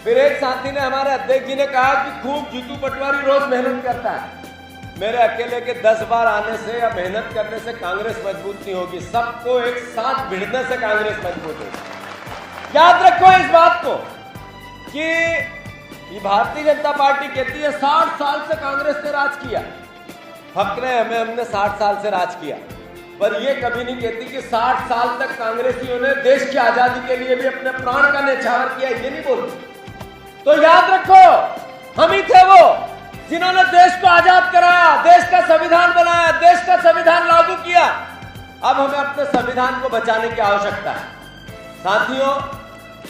फिर एक साथी ने, हमारे अध्यक्ष जी ने कहा कि खूब जीतू पटवारी रोज मेहनत करता है। मेरे अकेले के 10 बार आने से या मेहनत करने से कांग्रेस मजबूत नहीं होगी, सबको एक साथ भिड़ने से कांग्रेस मजबूत होगी। याद रखो इस बात को कि ये भारतीय जनता पार्टी कहती है 60 साल से कांग्रेस ने राज किया। फक्र है हमें, हमने 60 साल से राज किया, पर ये कभी नहीं कहती कि 60 साल तक कांग्रेसियों ने देश की आजादी के लिए भी अपने प्राण का न्यौछावर किया, ये नहीं बोलती। तो याद रखो हम ही थे वो जिन्होंने देश को आजाद कराया, देश का संविधान बनाया, देश का संविधान लागू किया। अब हमें अपने संविधान को बचाने की आवश्यकता है। साथियों,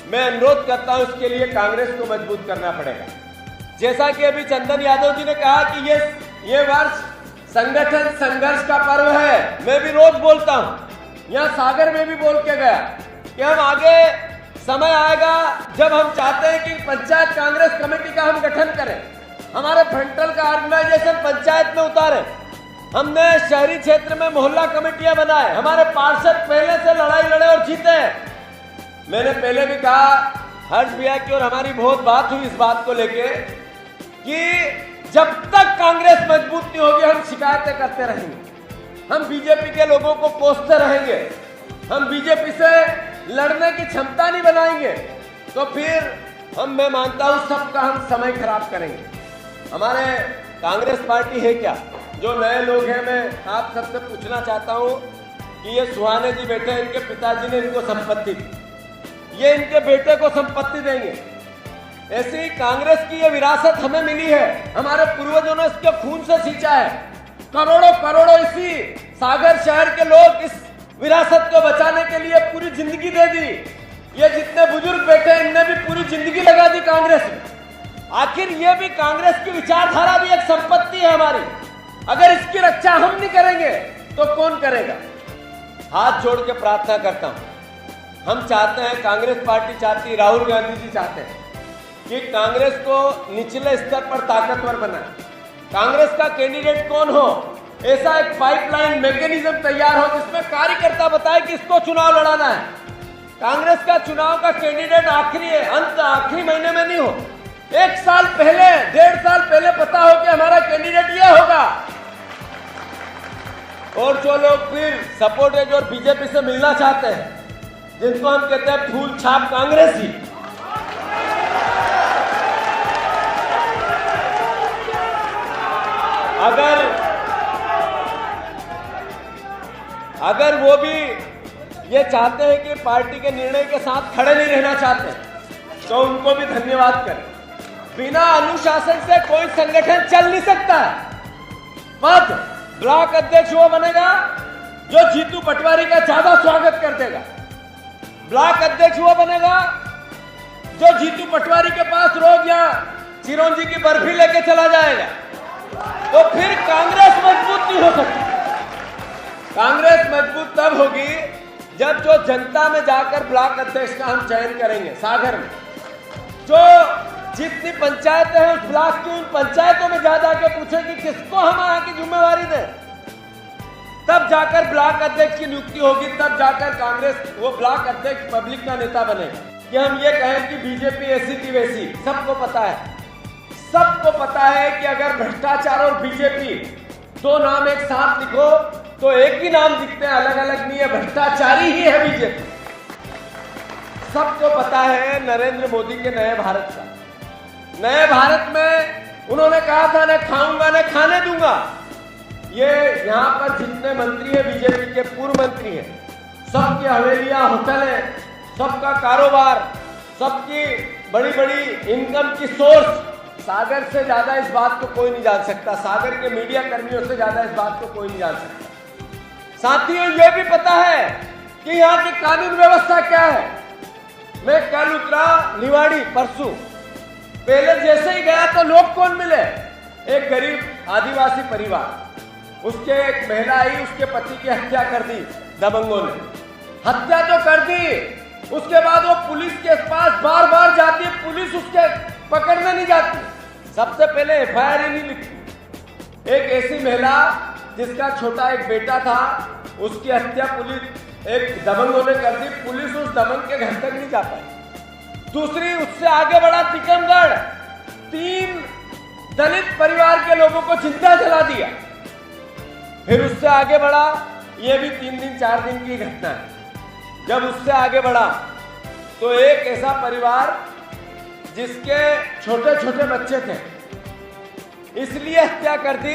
मैं अनुरोध करता हूं, इसके लिए कांग्रेस को मजबूत करना पड़ेगा। जैसा कि अभी चंदन यादव जी ने कहा कि ये वर्ष संगठन संघर्ष का पर्व है, मैं भी रोज बोलता हूं, यहां सागर में भी बोल के गया कि हम आगे समय आएगा जब हम चाहते हैं कि पंचायत कांग्रेस कमेटी का हम गठन करें, हमारे फ्रंटल का ऑर्गेनाइजेशन पंचायत में उतारे, हमने शहरी क्षेत्र में मोहल्ला कमेटियां बनाए, हमारे पार्षद पहले से लड़ाई लड़े और जीते। मैंने पहले भी कहा, हर्ष भैया की और हमारी बहुत बात हुई इस बात को लेके कि जब तक कांग्रेस मजबूत नहीं होगी हम शिकायतें करते रहेंगे, हम बीजेपी के लोगों को कोसते रहेंगे, हम बीजेपी से लड़ने की क्षमता नहीं बनाएंगे, तो फिर मैं मानता हूं सबका हम समय खराब करेंगे। हमारे कांग्रेस पार्टी है क्या? जो नए लोग हैं, मैं आप सबसे पूछना चाहता हूं कि ये सुहाने जी बैठे, इनके पिताजी ने इनको संपत्ति दी, ये इनके बेटे को संपत्ति देंगे। ऐसी कांग्रेस की ये विरासत हमें मिली है, हमारे पूर्वजों ने इसके खून से सींचा है। करोड़ों करोड़ों इसी सागर शहर के लोग इस विरासत को बचाने के लिए पूरी जिंदगी दे दी। ये जितने बुजुर्ग बैठे इनने भी पूरी जिंदगी लगा दी कांग्रेस में। आखिर ये भी कांग्रेस की विचारधारा भी एक संपत्ति है हमारी। अगर इसकी रक्षा हम नहीं करेंगे तो कौन करेगा? हाथ जोड़ के प्रार्थना करता हूं, हम चाहते हैं, कांग्रेस पार्टी चाहती है, राहुल गांधी जी चाहते हैं कि कांग्रेस को निचले स्तर पर ताकतवर बनाए। कांग्रेस का कैंडिडेट कौन हो, ऐसा एक पाइपलाइन मैकेनिज्म तैयार हो जिसमें कार्यकर्ता बताए कि इसको चुनाव लड़ाना है। कांग्रेस का चुनाव का कैंडिडेट आखिरी महीने में नहीं हो, 1 साल पहले, 1.5 साल पहले पता हो कि हमारा कैंडिडेट यह होगा। और जो लोग फिर सपोर्टेड और बीजेपी से मिलना चाहते हैं, जिनको हम कहते हैं फूल छाप कांग्रेसी, अगर वो भी ये चाहते हैं कि पार्टी के निर्णय के साथ खड़े नहीं रहना चाहते, तो उनको भी धन्यवाद करें। बिना अनुशासन से कोई संगठन चल नहीं सकता है। पद ब्लॉक अध्यक्ष वो बनेगा जो जीतू पटवारी का ज्यादा स्वागत कर देगा। ब्लॉक अध्यक्ष वो बनेगा जो जीतू पटवारी के पास रोज या चिरौंजी की बर्फी लेके चला जाएगा। तो फिर कांग्रेस मजबूत नहीं हो सकती। कांग्रेस मजबूत तब होगी जब जो जनता में जाकर ब्लॉक अध्यक्ष का हम चयन करेंगे। सागर में जो जितनी पंचायतें हैं उस ब्लॉक की, उन पंचायतों में जा जाके पूछे कि किसको हम यहाँ की जिम्मेवारी दें, तब जाकर ब्लॉक अध्यक्ष की नियुक्ति होगी। तब जाकर कांग्रेस वो ब्लॉक अध्यक्ष पब्लिक का नेता बनेगा। कि हम ये कहें कि बीजेपी ऐसी थी वैसी, सबको पता है, सबको पता है कि अगर भ्रष्टाचार और बीजेपी दो नाम एक साथ लिखो तो एक ही नाम दिखते हैं, अलग अलग नहीं है, भ्रष्टाचारी ही है बीजेपी। सबको पता है नरेंद्र मोदी के नए भारत का। नए भारत में उन्होंने कहा था न खाऊंगा न खाने दूंगा। ये यहाँ पर जितने मंत्री हैं बीजेपी के, पूर्व मंत्री हैं, सबकी हवेलियां, होटल है, सबका कारोबार, सबकी बड़ी बड़ी इनकम की सोर्स, सागर से ज्यादा इस बात को कोई नहीं जान सकता। सागर के मीडिया कर्मियों से ज्यादा इस बात को कोई नहीं जान सकता। साथियों, ये भी पता है कि यहाँ की कानून व्यवस्था क्या है। मैं कल उतरा निवाड़ी, परसों, पहले जैसे ही गया तो लोग कौन मिले? एक गरीब आदिवासी परिवार, उसके एक महिला आई, उसके पति की हत्या कर दी दबंगों ने। हत्या तो कर दी, उसके बाद वो पुलिस के पास बार बार जाती, पुलिस उसके पकड़ने नहीं जाती, सबसे पहले एफआईआर ही नहीं लिखती। एक ऐसी महिला जिसका छोटा एक बेटा था, उसकी हत्या पुलिस एक दबंगों ने कर दी, पुलिस उस दबंग के घर तक नहीं जा पाई। दूसरी उससे आगे बढ़ा टीकमगढ़, 3 दलित परिवार के लोगों को जिंदा जला दिया। फिर उससे आगे बढ़ा, यह भी 3 दिन 4 दिन की घटना है। जब उससे आगे बढ़ा तो एक ऐसा परिवार जिसके छोटे छोटे बच्चे थे, इसलिए हत्या कर दी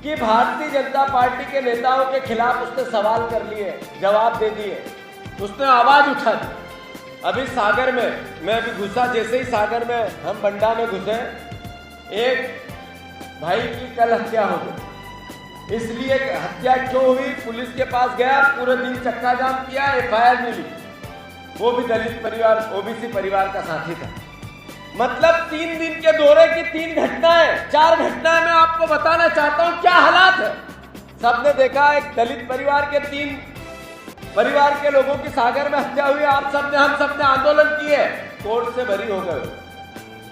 कि भारतीय जनता पार्टी के नेताओं के खिलाफ उसने सवाल कर लिए, जवाब दे दिए, उसने आवाज उठा दी। अभी सागर में मैं अभी घुसा, जैसे ही सागर में हम बंडा में घुसे, एक भाई की कल हत्या हो गई। इसलिए हत्या क्यों हुई, पुलिस के पास गया, पूरे दिन चक्का जाम किया, FIR मिली। वो भी दलित परिवार, OBC परिवार का साथी था। मतलब 3 दिन के दौरे की 3 घटनाएं, 4 घटनाएं मैं आपको बताना चाहता हूं क्या हालात है। सबने देखा, एक दलित परिवार के 3 परिवार के लोगों की सागर में हत्या हुई। आप सबने, हम सबने आंदोलन किए, कोर्ट से बरी हो गए।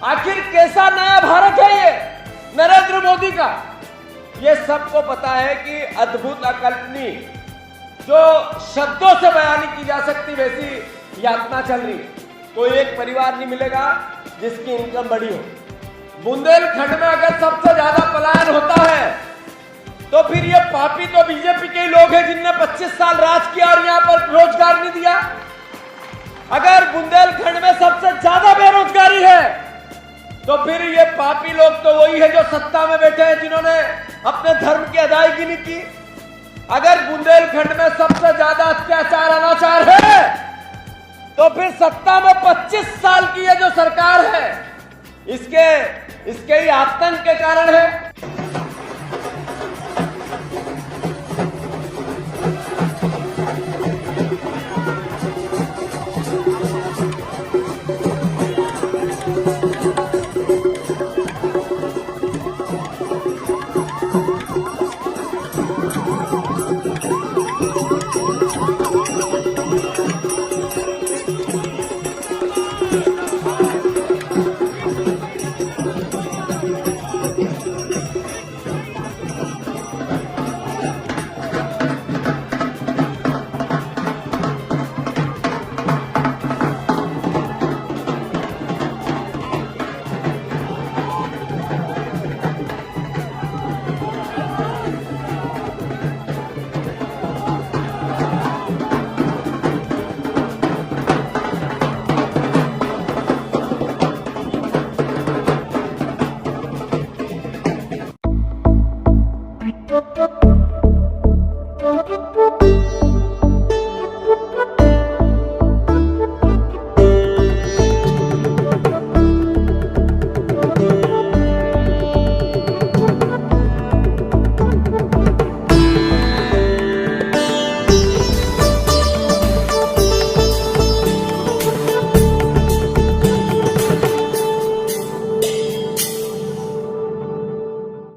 आखिर कैसा नया भारत है ये नरेंद्र मोदी का? ये सबको पता है कि अद्भुत, अकल्पनीय, जो शब्दों से बयान नहीं की जा सकती वैसी यातना चल रही। कोई एक परिवार नहीं मिलेगा जिसकी इनकम बड़ी हो। बुंदेलखंड में अगर सबसे ज्यादा पलायन होता है तो फिर ये पापी तो बीजेपी के ही लोग हैं जिनने 25 साल राज किया और यहां पर रोजगार नहीं दिया। अगर बुंदेलखंड में सबसे ज्यादा बेरोजगारी है तो फिर ये पापी लोग तो वही है जो सत्ता में बैठे हैं, जिन्होंने अपने धर्म की अदायगी नहीं की। अगर बुंदेलखंड में सबसे ज्यादा अत्याचार, अनाचार है तो फिर सत्ता में 25 साल की ये जो सरकार है, इसके ही आतंक के कारण है।